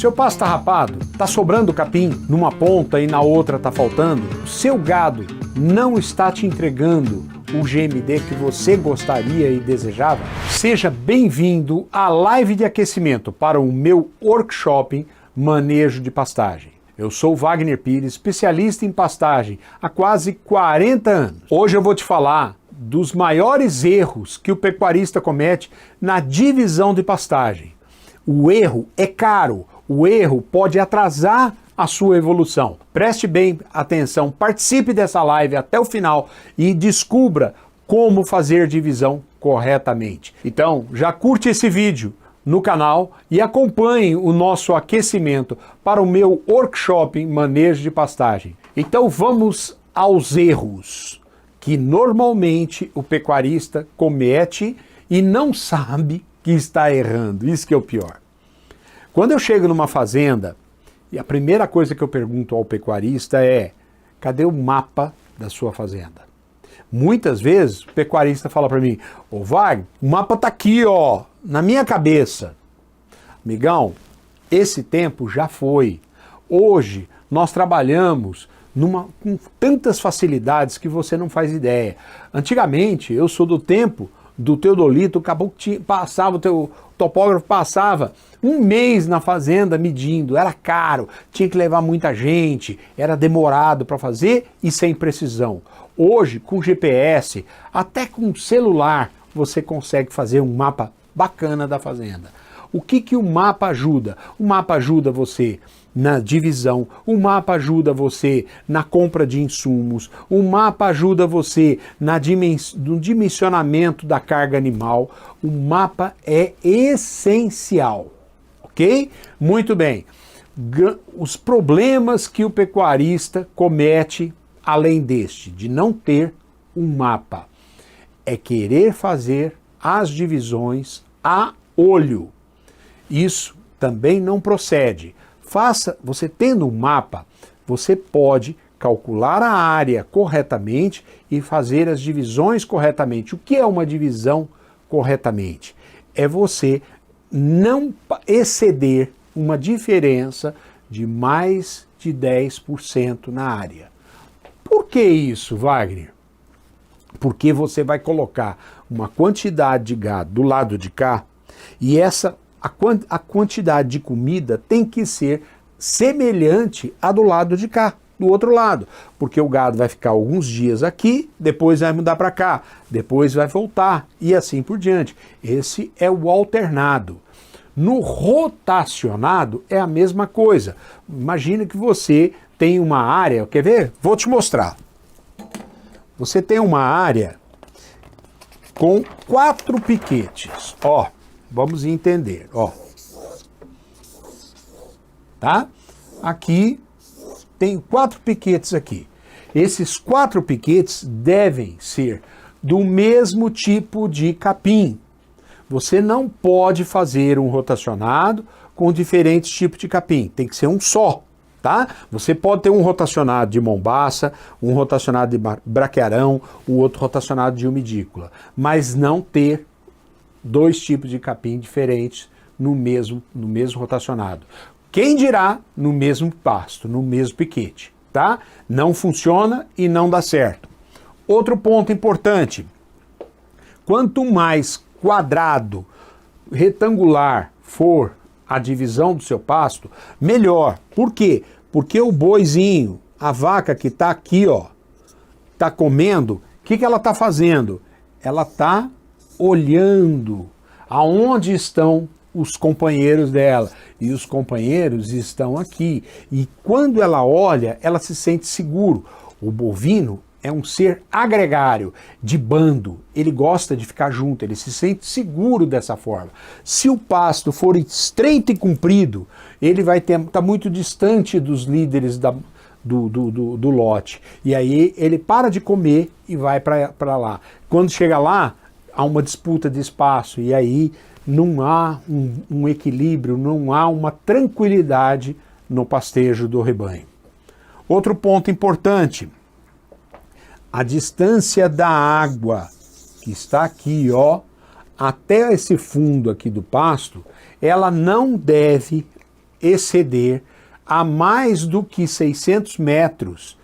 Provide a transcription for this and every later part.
Seu pasto está rapado? Está sobrando capim numa ponta e na outra está faltando? O seu gado não está te entregando o GMD que você gostaria e desejava? Seja bem-vindo à live de aquecimento para o meu workshop Manejo de Pastagem. Eu sou Wagner Pires, especialista em pastagem há quase 40 anos. Hoje eu vou te falar dos maiores erros que o pecuarista comete na divisão de pastagem. O erro é caro, o erro pode atrasar a sua evolução. Preste bem atenção, participe dessa live até o final e descubra como fazer divisão corretamente. Então, já curte esse vídeo no canal e acompanhe o nosso aquecimento para o meu workshop Manejo de Pastagem. Então vamos aos erros que normalmente o pecuarista comete e não sabe que está errando. Isso que é o pior. Quando eu chego numa fazenda, e a primeira coisa que eu pergunto ao pecuarista é: cadê o mapa da sua fazenda? Muitas vezes o pecuarista fala para mim: ô Wagner, o mapa tá aqui, ó, na minha cabeça. Amigão, esse tempo já foi. Hoje nós trabalhamos com tantas facilidades que você não faz ideia. Antigamente, eu sou do tempo do Teodolito, o caboclo passava, o topógrafo passava um mês na fazenda medindo, era caro, tinha que levar muita gente, era demorado para fazer e sem precisão. Hoje, com GPS, até com celular, você consegue fazer um mapa bacana da fazenda. O que o mapa ajuda? O mapa ajuda você na divisão, o mapa ajuda você na compra de insumos, o mapa ajuda você no dimensionamento da carga animal. O mapa é essencial, ok? Muito bem. Os problemas que o pecuarista comete, além de não ter um mapa, é querer fazer as divisões a olho. Isso também não procede. Você tendo um mapa, você pode calcular a área corretamente e fazer as divisões corretamente. O que é uma divisão corretamente? É você não exceder uma diferença de mais de 10% na área. Por que isso, Wagner? Porque você vai colocar uma quantidade de gado do lado de cá e a quantidade de comida tem que ser semelhante à do lado de cá, do outro lado, porque o gado vai ficar alguns dias aqui, depois vai mudar para cá, depois vai voltar e assim por diante. Esse é o alternado. No rotacionado é a mesma coisa. Imagina que você tem uma área, quer ver? Vou te mostrar. Você tem uma área com 4 piquetes, ó. Vamos entender, ó. Tá? Aqui tem 4 piquetes aqui. Esses 4 piquetes devem ser do mesmo tipo de capim. Você não pode fazer um rotacionado com diferentes tipos de capim. Tem que ser um só, tá? Você pode ter um rotacionado de mombaça, um rotacionado de braquiarão, o outro rotacionado de umidícola, mas não ter 2 tipos de capim diferentes no mesmo rotacionado. Quem dirá no mesmo pasto, no mesmo piquete, tá? Não funciona e não dá certo. Outro ponto importante: quanto mais quadrado, retangular for a divisão do seu pasto, melhor. Por quê? Porque o boizinho, a vaca que está aqui, ó, está comendo, o que ela está fazendo? Ela está olhando aonde estão os companheiros dela. E os companheiros estão aqui. E quando ela olha, ela se sente seguro. O bovino é um ser agregário, de bando. Ele gosta de ficar junto, ele se sente seguro dessa forma. Se o pasto for estreito e comprido, ele vai estar muito distante dos líderes do lote. E aí ele para de comer e vai para lá. Quando chega lá, há uma disputa de espaço e aí não há um equilíbrio, não há uma tranquilidade no pastejo do rebanho. Outro ponto importante: a distância da água que está aqui, ó, até esse fundo aqui do pasto, ela não deve exceder a mais do que 600 metros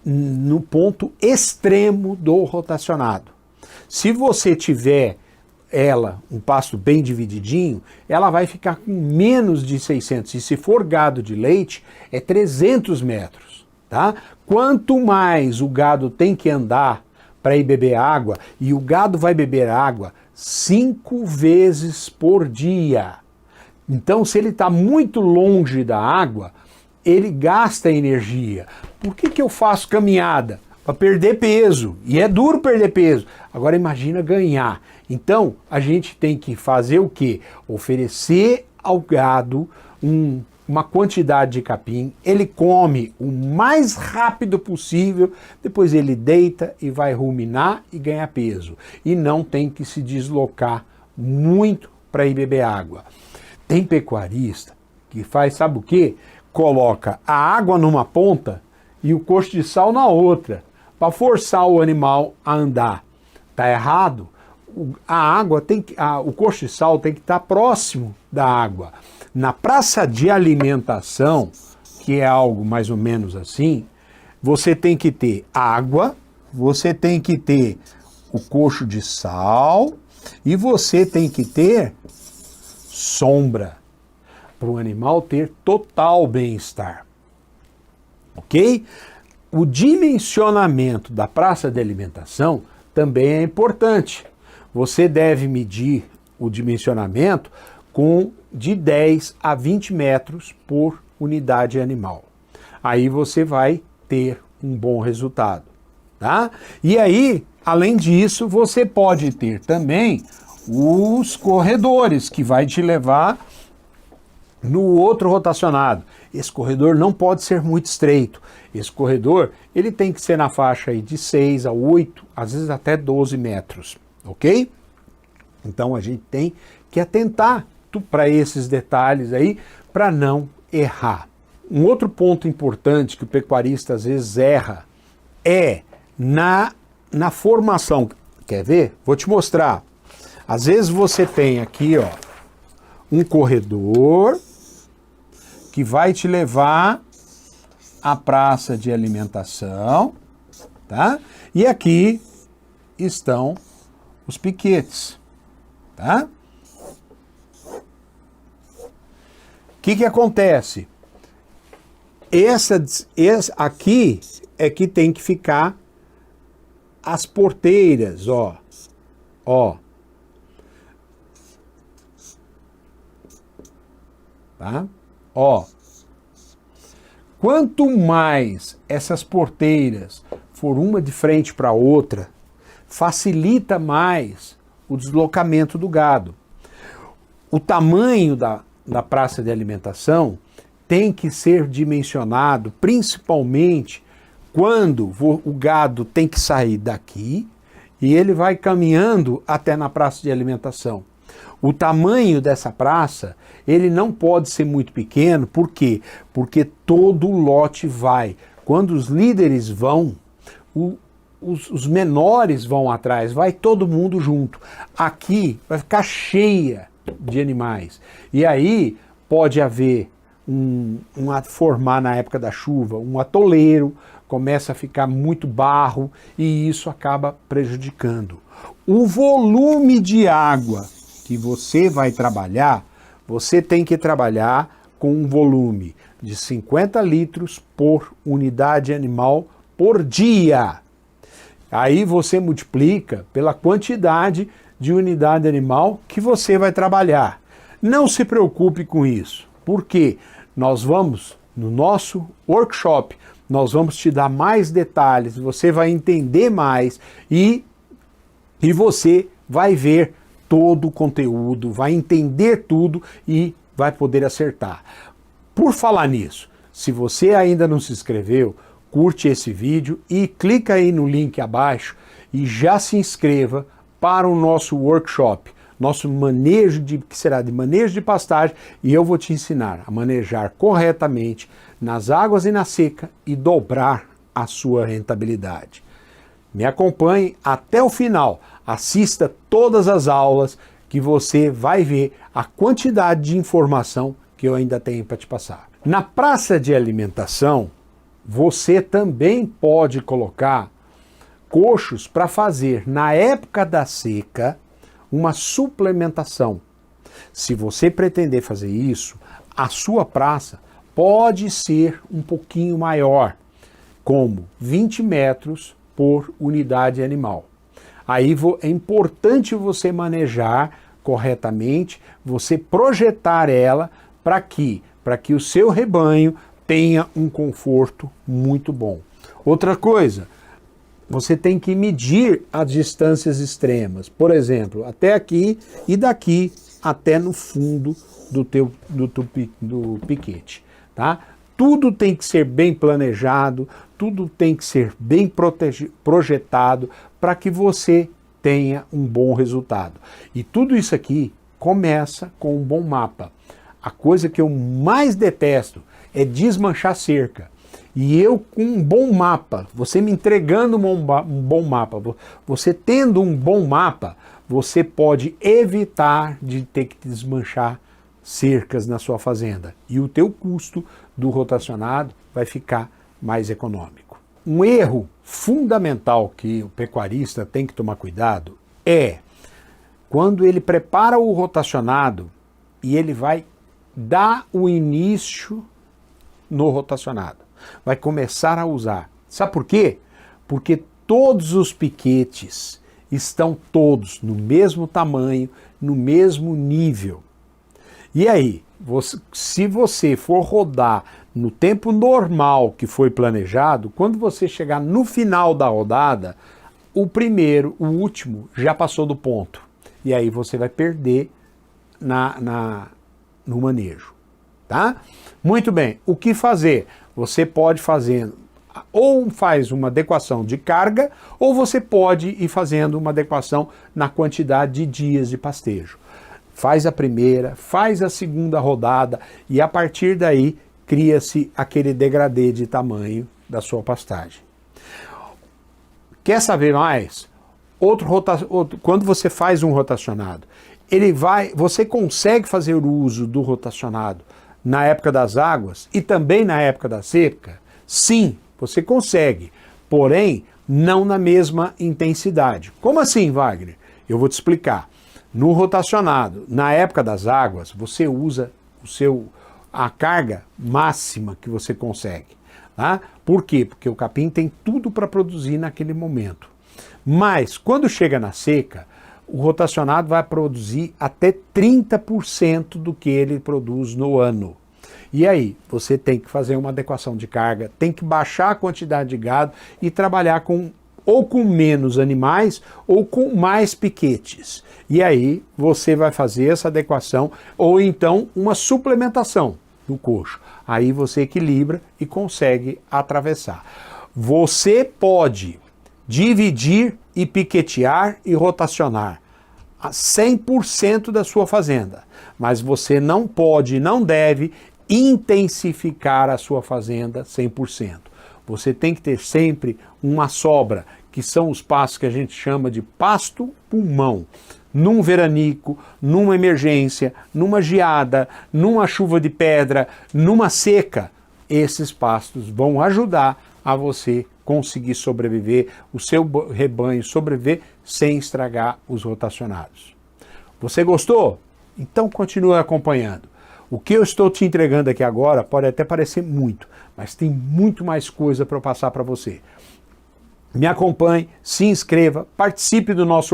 no ponto extremo do rotacionado. Se você tiver um pasto bem divididinho, ela vai ficar com menos de 600. E se for gado de leite, é 300 metros. Tá? Quanto mais o gado tem que andar para ir beber água, e o gado vai beber água 5 vezes por dia. Então, se ele está muito longe da água, ele gasta energia. Por que eu faço caminhada? Para perder peso. E é duro perder peso. Agora imagina ganhar. Então, a gente tem que fazer o quê? Oferecer ao gado uma quantidade de capim, ele come o mais rápido possível, depois ele deita e vai ruminar e ganhar peso. E não tem que se deslocar muito para ir beber água. Tem pecuarista que faz, sabe o quê? Coloca a água numa ponta e o coxo de sal na outra, para forçar o animal a andar. Tá errado? O coxo de sal tem que estar próximo da água. Na praça de alimentação, que é algo mais ou menos assim, você tem que ter água, você tem que ter o coxo de sal e você tem que ter sombra, para o animal ter total bem-estar. Ok? O dimensionamento da praça de alimentação também é importante. Você deve medir o dimensionamento de 10 a 20 metros por unidade animal. Aí você vai ter um bom resultado, tá? E aí, além disso, você pode ter também os corredores, que vai te levar no outro rotacionado. Esse corredor não pode ser muito estreito. Esse corredor, ele tem que ser na faixa aí de 6 a 8, às vezes até 12 metros, ok? Então a gente tem que atentar para esses detalhes aí, para não errar. Um outro ponto importante que o pecuarista às vezes erra é na formação. Quer ver? Vou te mostrar. Às vezes você tem aqui, ó, um corredor que vai te levar à praça de alimentação, tá? E aqui estão os piquetes, tá? O que acontece? Aqui é que tem que ficar as porteiras, ó. Tá? Ó. Quanto mais essas porteiras for uma de frente para a outra, facilita mais o deslocamento do gado. O tamanho da praça de alimentação tem que ser dimensionado, principalmente quando o gado tem que sair daqui e ele vai caminhando até na praça de alimentação. O tamanho dessa praça, ele não pode ser muito pequeno, por quê? Porque todo o lote vai. Quando os líderes vão, os menores vão atrás, vai todo mundo junto. Aqui vai ficar cheia de animais. E aí pode haver formar na época da chuva um atoleiro, começa a ficar muito barro e isso acaba prejudicando. O volume de água que você vai trabalhar, você tem que trabalhar com um volume de 50 litros por unidade animal por dia. Aí você multiplica pela quantidade de unidade animal que você vai trabalhar. Não se preocupe com isso, porque nós vamos, no nosso workshop, nós vamos te dar mais detalhes, você vai entender mais e você vai ver todo o conteúdo, vai entender tudo e vai poder acertar. Por falar nisso, se você ainda não se inscreveu, curte esse vídeo e clica aí no link abaixo e já se inscreva para o nosso workshop, nosso manejo que será de manejo de pastagem, e eu vou te ensinar a manejar corretamente nas águas e na seca e dobrar a sua rentabilidade. Me acompanhe até o final, assista todas as aulas que você vai ver a quantidade de informação que eu ainda tenho para te passar. Na praça de alimentação, você também pode colocar coxos para fazer, na época da seca, uma suplementação. Se você pretender fazer isso, a sua praça pode ser um pouquinho maior, como 20 metros por unidade animal. Aí é importante você manejar corretamente, você projetar ela para que o seu rebanho tenha um conforto muito bom. Outra coisa, você tem que medir as distâncias extremas. Por exemplo, até aqui e daqui até no fundo do piquete. Tá? Tudo tem que ser bem planejado, tudo tem que ser bem projetado para que você tenha um bom resultado. E tudo isso aqui começa com um bom mapa. A coisa que eu mais detesto é desmanchar cerca. E eu com um bom mapa, você me entregando um bom mapa, você tendo um bom mapa, você pode evitar de ter que desmanchar cercas na sua fazenda. E o teu custo do rotacionado vai ficar mais econômico. Um erro fundamental que o pecuarista tem que tomar cuidado é quando ele prepara o rotacionado e ele vai dar o início no rotacionado. Vai começar a usar. Sabe por quê? Porque todos os piquetes estão todos no mesmo tamanho, no mesmo nível. E aí, se você for rodar no tempo normal que foi planejado, quando você chegar no final da rodada, o último já passou do ponto. E aí você vai perder no manejo. Tá? Muito bem, o que fazer? Você pode fazer, ou faz uma adequação de carga, ou você pode ir fazendo uma adequação na quantidade de dias de pastejo. Faz a primeira, faz a segunda rodada e a partir daí cria-se aquele degradê de tamanho da sua pastagem. Quer saber mais? Quando você faz um rotacionado, você consegue fazer o uso do rotacionado na época das águas e também na época da seca? Sim, você consegue, porém não na mesma intensidade. Como assim, Wagner? Eu vou te explicar. No rotacionado, na época das águas, você usa a carga máxima que você consegue. Tá? Por quê? Porque o capim tem tudo para produzir naquele momento. Mas quando chega na seca, o rotacionado vai produzir até 30% do que ele produz no ano. E aí, você tem que fazer uma adequação de carga, tem que baixar a quantidade de gado e trabalhar ou com menos animais ou com mais piquetes. E aí, você vai fazer essa adequação ou então uma suplementação do coxo. Aí você equilibra e consegue atravessar. Você pode dividir e piquetear e rotacionar a 100% da sua fazenda, mas você não pode, não deve intensificar a sua fazenda 100%. Você tem que ter sempre uma sobra, que são os pastos que a gente chama de pasto pulmão. Num veranico, numa emergência, numa geada, numa chuva de pedra, numa seca, esses pastos vão ajudar a você conseguir sobreviver, o seu rebanho sobreviver sem estragar os rotacionados. Você gostou? Então continue acompanhando. O que eu estou te entregando aqui agora pode até parecer muito, mas tem muito mais coisa para eu passar para você. Me acompanhe, se inscreva, participe do nosso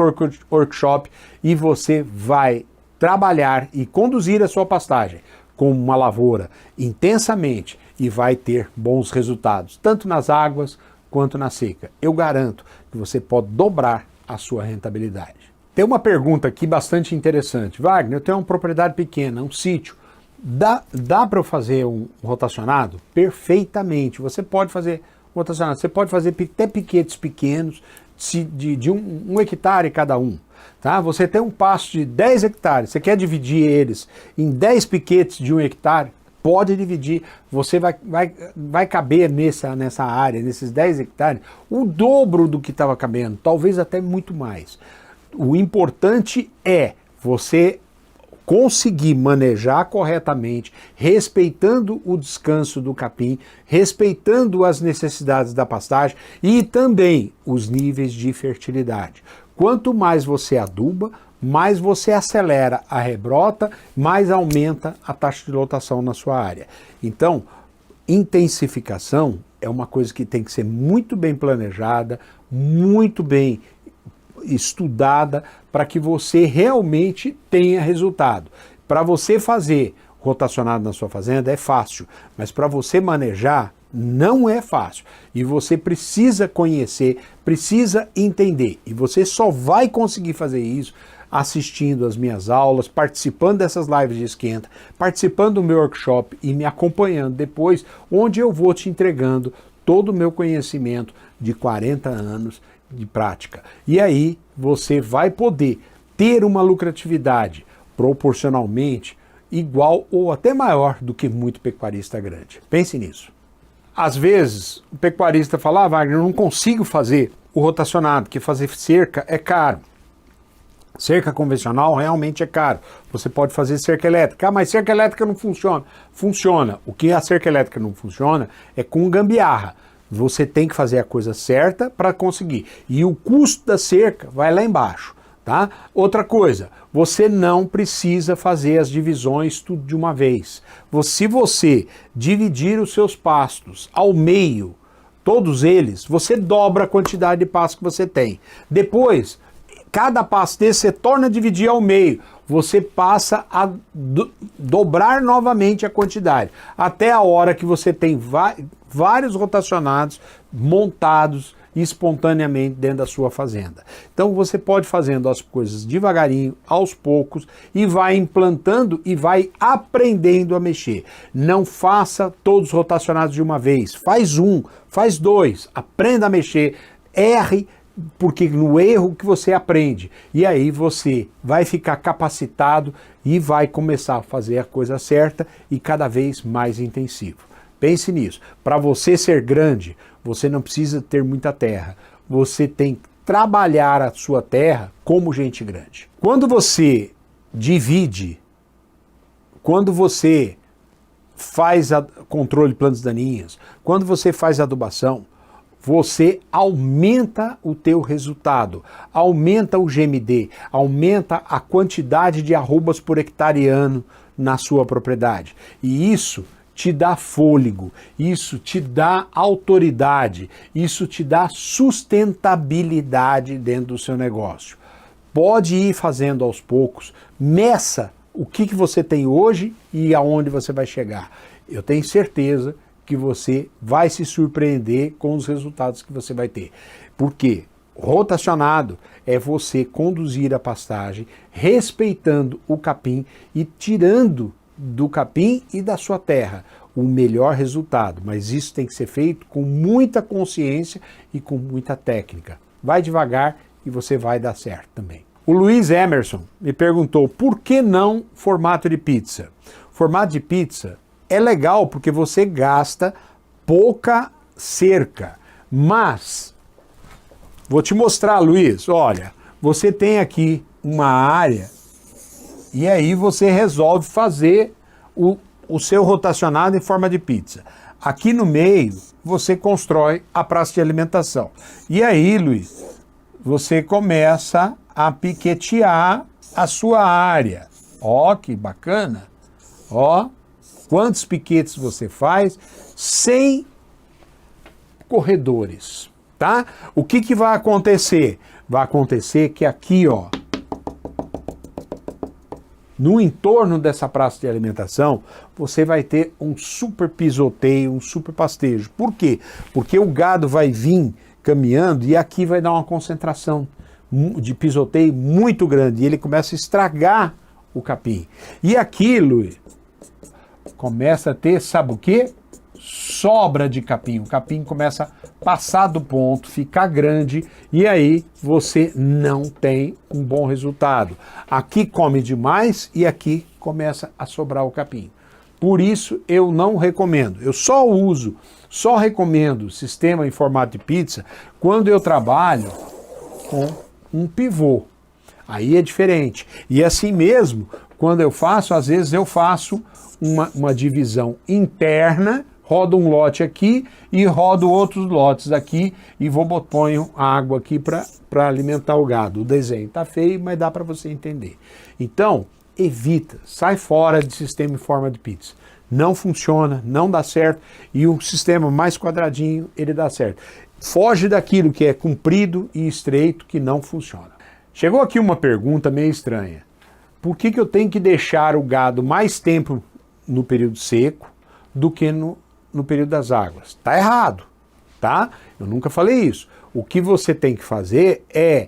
workshop e você vai trabalhar e conduzir a sua pastagem com uma lavoura intensamente e vai ter bons resultados, tanto nas águas quanto na seca. Eu garanto que você pode dobrar a sua rentabilidade. Tem uma pergunta aqui bastante interessante. Wagner, eu tenho uma propriedade pequena, um sítio. Dá para eu fazer um rotacionado? Perfeitamente. Você pode fazer rotacionado. Você pode fazer até piquetes pequenos de 1 hectare cada um. Tá? Você tem um pasto de 10 hectares. Você quer dividir eles em 10 piquetes de 1 hectare? Pode dividir, você vai caber nessa área, nesses 10 hectares, o dobro do que estava cabendo, talvez até muito mais. O importante é você conseguir manejar corretamente, respeitando o descanso do capim, respeitando as necessidades da pastagem e também os níveis de fertilidade. Quanto mais você aduba, mais você acelera a rebrota, mais aumenta a taxa de lotação na sua área. Então, intensificação é uma coisa que tem que ser muito bem planejada, muito bem estudada, para que você realmente tenha resultado. Para você fazer rotacionado na sua fazenda é fácil, mas para você manejar não é fácil. E você precisa conhecer, precisa entender. E você só vai conseguir fazer isso assistindo as minhas aulas, participando dessas lives de esquenta, participando do meu workshop e me acompanhando depois, onde eu vou te entregando todo o meu conhecimento de 40 anos de prática. E aí você vai poder ter uma lucratividade proporcionalmente igual ou até maior do que muito pecuarista grande. Pense nisso. Às vezes o pecuarista fala, Wagner, eu não consigo fazer o rotacionado, porque fazer cerca é caro. Cerca convencional realmente é caro. Você pode fazer cerca elétrica. Ah, mas cerca elétrica não funciona. Funciona. O que a cerca elétrica não funciona é com gambiarra. Você tem que fazer a coisa certa para conseguir. E o custo da cerca vai lá embaixo, tá? Outra coisa, você não precisa fazer as divisões tudo de uma vez. Se você dividir os seus pastos ao meio, todos eles, você dobra a quantidade de pasto que você tem. Depois, cada pasto desse você torna a dividir ao meio. Você passa a dobrar novamente a quantidade. Até a hora que você tem vários rotacionados montados espontaneamente dentro da sua fazenda. Então você pode fazendo as coisas devagarinho, aos poucos, e vai implantando e vai aprendendo a mexer. Não faça todos os rotacionados de uma vez. Faz um, faz dois, aprenda a mexer, erre, porque no erro que você aprende. E aí você vai ficar capacitado e vai começar a fazer a coisa certa e cada vez mais intensivo. Pense nisso. Para você ser grande, você não precisa ter muita terra. Você tem que trabalhar a sua terra como gente grande. Quando você divide, quando você faz controle de plantas daninhas, quando você faz adubação, você aumenta o teu resultado, aumenta o GMD, aumenta a quantidade de arrobas por hectare ano na sua propriedade. E isso te dá fôlego, isso te dá autoridade, isso te dá sustentabilidade dentro do seu negócio. Pode ir fazendo aos poucos, meça o que você tem hoje e aonde você vai chegar. Eu tenho certeza que você vai se surpreender com os resultados que você vai ter. Porque rotacionado é você conduzir a pastagem, respeitando o capim e tirando do capim e da sua terra o melhor resultado. Mas isso tem que ser feito com muita consciência e com muita técnica. Vai devagar e você vai dar certo também. O Luiz Emerson me perguntou, por que não formato de pizza? Formato de pizza é legal porque você gasta pouca cerca, mas vou te mostrar, Luiz, olha, você tem aqui uma área e aí você resolve fazer o seu rotacionado em forma de pizza. Aqui no meio você constrói a praça de alimentação. E aí, Luiz, você começa a piquetear a sua área. Ó, que bacana! Ó, quantos piquetes você faz sem corredores, tá? O que vai acontecer? Vai acontecer que aqui, ó, no entorno dessa praça de alimentação, você vai ter um super pisoteio, um super pastejo. Por quê? Porque o gado vai vir caminhando e aqui vai dar uma concentração de pisoteio muito grande e ele começa a estragar o capim. E aqui, Luiz, começa a ter, sabe o quê? Sobra de capim. O capim começa a passar do ponto, ficar grande e aí você não tem um bom resultado. Aqui come demais e aqui começa a sobrar o capim. Por isso eu não recomendo. Eu só recomendo o sistema em formato de pizza quando eu trabalho com um pivô. Aí é diferente. E assim mesmo, quando eu faço, às vezes eu faço uma divisão interna, rodo um lote aqui e rodo outros lotes aqui e ponho água aqui para alimentar o gado. O desenho tá feio, mas dá para você entender. Então, evita, sai fora de sistema em forma de pizza. Não funciona, não dá certo, e o sistema mais quadradinho, ele dá certo. Foge daquilo que é comprido e estreito, que não funciona. Chegou aqui uma pergunta meio estranha. Por que eu tenho que deixar o gado mais tempo no período seco do que no período das águas? Tá errado, tá? Eu nunca falei isso. O que você tem que fazer é,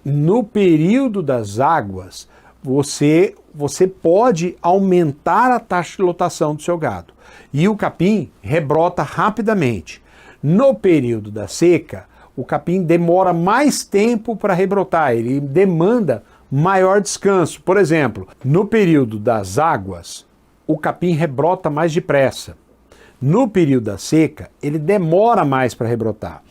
no período das águas, você pode aumentar a taxa de lotação do seu gado. E o capim rebrota rapidamente. No período da seca, o capim demora mais tempo para rebrotar, ele demanda maior descanso. Por exemplo, no período das águas, o capim rebrota mais depressa. No período da seca, ele demora mais para rebrotar,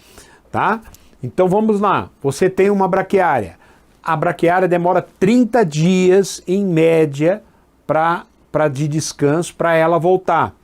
tá? Então vamos lá, você tem uma braquiária. A braquiária demora 30 dias, em média, de descanso para ela voltar.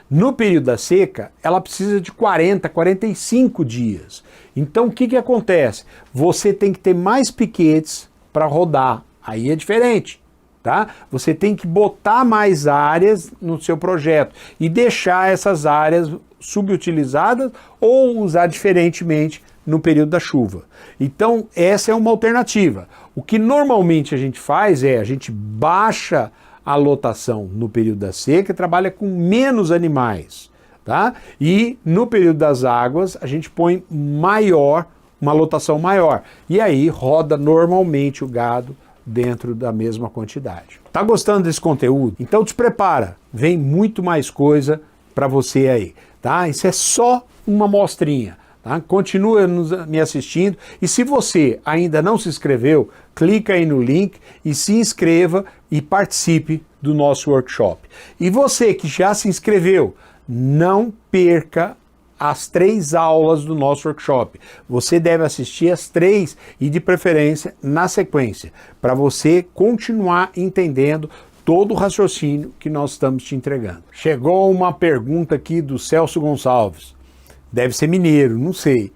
No período da seca, ela precisa de 40, 45 dias. Então o que acontece? Você tem que ter mais piquetes para rodar. Aí é diferente, tá? Você tem que botar mais áreas no seu projeto e deixar essas áreas subutilizadas ou usar diferentemente no período da chuva. Então essa é uma alternativa. O que normalmente a gente faz é a gente baixa a lotação no período da seca e trabalha com menos animais, tá? E no período das águas a gente põe uma lotação maior. E aí roda normalmente o gado dentro da mesma quantidade. Tá gostando desse conteúdo? Então te prepara, vem muito mais coisa para você aí, tá? Isso é só uma amostrinha. Tá? Continua me assistindo e se você ainda não se inscreveu, clica aí no link e se inscreva e participe do nosso workshop. E você que já se inscreveu, não perca as 3 aulas do nosso workshop. Você deve assistir as 3 e de preferência na sequência, para você continuar entendendo todo o raciocínio que nós estamos te entregando. Chegou uma pergunta aqui do Celso Gonçalves. Deve ser mineiro, não sei.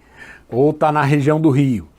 Ou está na região do Rio.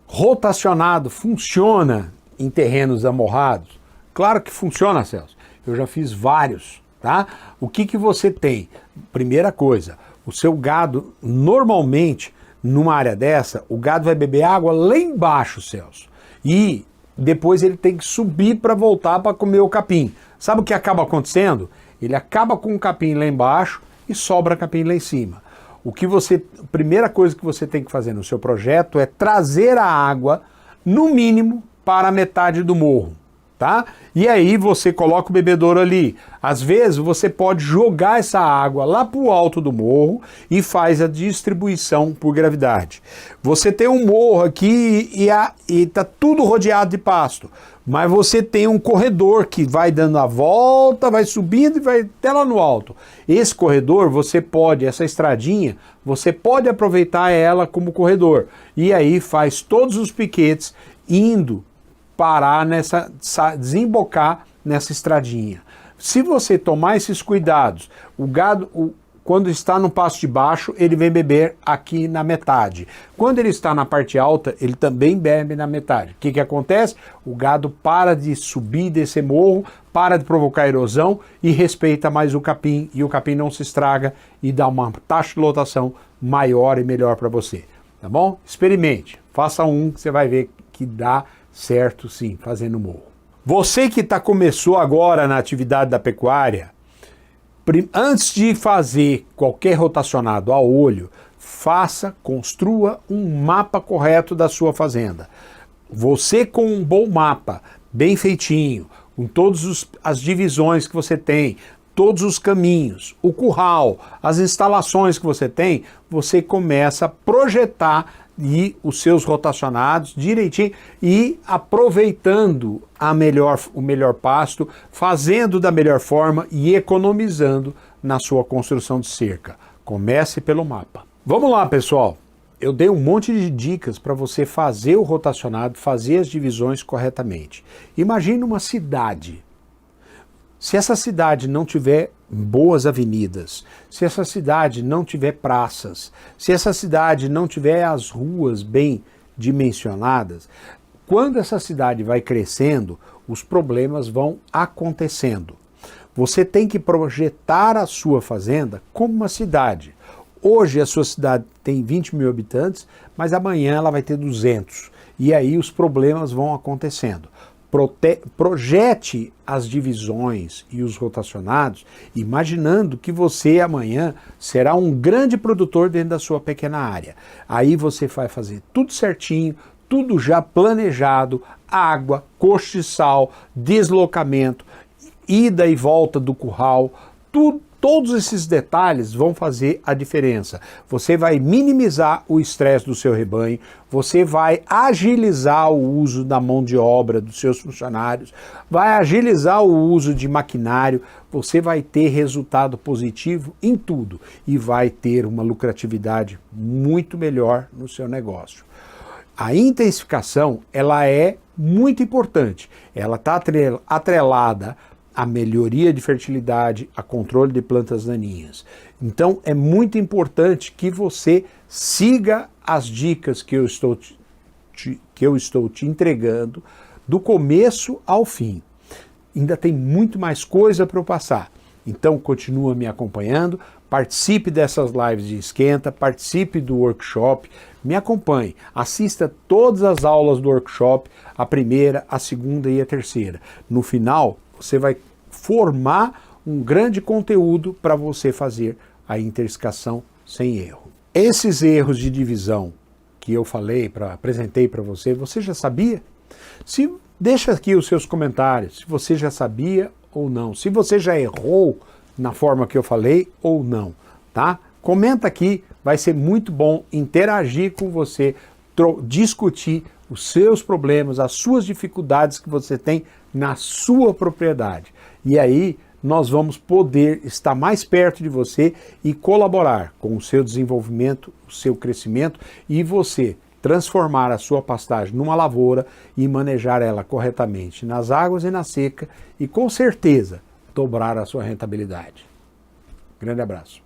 Rotacionado funciona em terrenos amorrados? Claro que funciona, Celso. Eu já fiz vários, tá? O que você tem? Primeira coisa, o seu gado, normalmente, numa área dessa, o gado vai beber água lá embaixo, Celso. E depois ele tem que subir para voltar para comer o capim. Sabe o que acaba acontecendo? Ele acaba com o capim lá embaixo e sobra capim lá em cima. A primeira coisa que você tem que fazer no seu projeto é trazer a água, no mínimo, para a metade do morro, tá? E aí você coloca o bebedouro ali. Às vezes você pode jogar essa água lá para o alto do morro e faz a distribuição por gravidade. Você tem um morro aqui e está tudo rodeado de pasto, mas você tem um corredor que vai dando a volta, vai subindo e vai até lá no alto. Esse corredor, essa estradinha, você pode aproveitar ela como corredor. E aí faz todos os piquetes indo parar desembocar nessa estradinha. Se você tomar esses cuidados, o gado, quando está no pasto de baixo, ele vem beber aqui na metade. Quando ele está na parte alta, ele também bebe na metade. O que acontece? O gado para de subir, descer morro, para de provocar erosão e respeita mais o capim, e o capim não se estraga e dá uma taxa de lotação maior e melhor para você. Tá bom? Experimente, faça que você vai ver que dá certo sim, fazendo morro. Você que começou agora na atividade da pecuária, antes de fazer qualquer rotacionado a olho, construa um mapa correto da sua fazenda. Você com um bom mapa, bem feitinho, com todas as divisões que você tem, todos os caminhos, o curral, as instalações que você tem, você começa a projetar os seus rotacionados direitinho e aproveitando o melhor pasto, fazendo da melhor forma e economizando na sua construção de cerca. Comece pelo mapa. Vamos lá, pessoal. Eu dei um monte de dicas para você fazer o rotacionado, fazer as divisões corretamente. Imagine uma cidade, Se essa cidade não tiver boas avenidas, se essa cidade não tiver praças, se essa cidade não tiver as ruas bem dimensionadas, quando essa cidade vai crescendo, os problemas vão acontecendo. Você tem que projetar a sua fazenda como uma cidade. Hoje a sua cidade tem 20 mil habitantes, mas amanhã ela vai ter 200. E aí os problemas vão acontecendo. Projete as divisões e os rotacionados, imaginando que você amanhã será um grande produtor dentro da sua pequena área. Aí você vai fazer tudo certinho, tudo já planejado, água, costiçal, deslocamento, ida e volta do curral, todos esses detalhes vão fazer a diferença. Você vai minimizar o estresse do seu rebanho, você vai agilizar o uso da mão de obra dos seus funcionários, vai agilizar o uso de maquinário, você vai ter resultado positivo em tudo e vai ter uma lucratividade muito melhor no seu negócio. A intensificação, ela é muito importante, ela está atrelada a melhoria de fertilidade, a controle de plantas daninhas. Então é muito importante que você siga as dicas que eu estou te entregando do começo ao fim. Ainda tem muito mais coisa para eu passar. Então continua me acompanhando, participe dessas lives de esquenta, participe do workshop, me acompanhe, assista todas as aulas do workshop, a primeira, a segunda e a terceira. No final, você vai formar um grande conteúdo para você fazer a intensificação sem erro. Esses erros de divisão que eu apresentei para você, você já sabia? Deixa aqui os seus comentários, se você já sabia ou não, se você já errou na forma que eu falei ou não, tá? Comenta aqui, vai ser muito bom interagir com você, discutir os seus problemas, as suas dificuldades que você tem na sua propriedade. E aí nós vamos poder estar mais perto de você e colaborar com o seu desenvolvimento, o seu crescimento e você transformar a sua pastagem numa lavoura e manejar ela corretamente nas águas e na seca e com certeza dobrar a sua rentabilidade. Grande abraço.